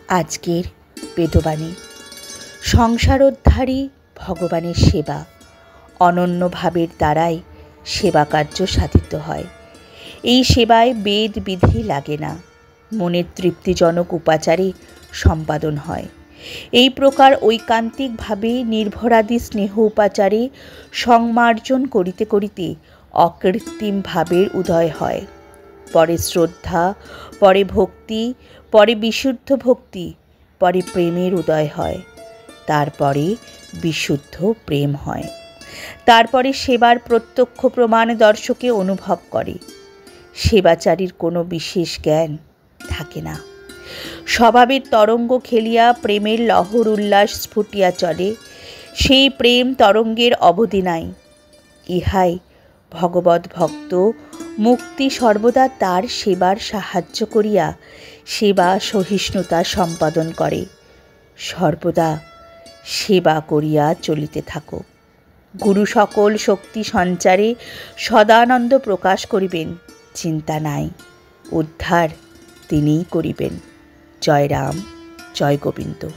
আজকের বেদবাণী। সংসারোদ্ধারী ভগবানের সেবা, অনন্য ভাবের দ্বারাই সেবা কার্য সাধিত হয়। এই সেবায় বেদ বিধি লাগে না, মনের তৃপ্তিজনক উপাচারে সম্পাদন হয়। এই প্রকার ঐকান্তিকভাবে নির্ভরাদি স্নেহ উপাচারে সংমার্জন করিতে করিতে অকৃত্রিম ভাবের উদয় হয়। পরে শ্রদ্ধা, পরে ভক্তি, পরে বিশুদ্ধ ভক্তি, পরে প্রেমের উদয় হয়, তারপরে বিশুদ্ধ প্রেম হয়। তারপরে সেবার প্রত্যক্ষ প্রমাণ দর্শকে অনুভব করে। সেবাচারীর কোনো বিশেষ জ্ঞান থাকে না। স্বভাবের তরঙ্গ খেলিয়া প্রেমের লহর উল্লাস স্ফুটিয়া চলে। সেই প্রেম তরঙ্গের অবধি নাই। ইহাই ভগবৎ ভক্ত মুক্তি সর্বদা তার সেবার সাহায্য করিয়া সেবা সহিষ্ণুতা সম্পাদন করে। সর্বদা সেবা করিয়া চলিতে থাকো। গুরু সকল শক্তি সঞ্চারে সদানন্দ প্রকাশ করিবেন, চিন্তা নাই। উদ্ধার তিনিই করিবেন। জয় রাম, জয় গোবিন্দ।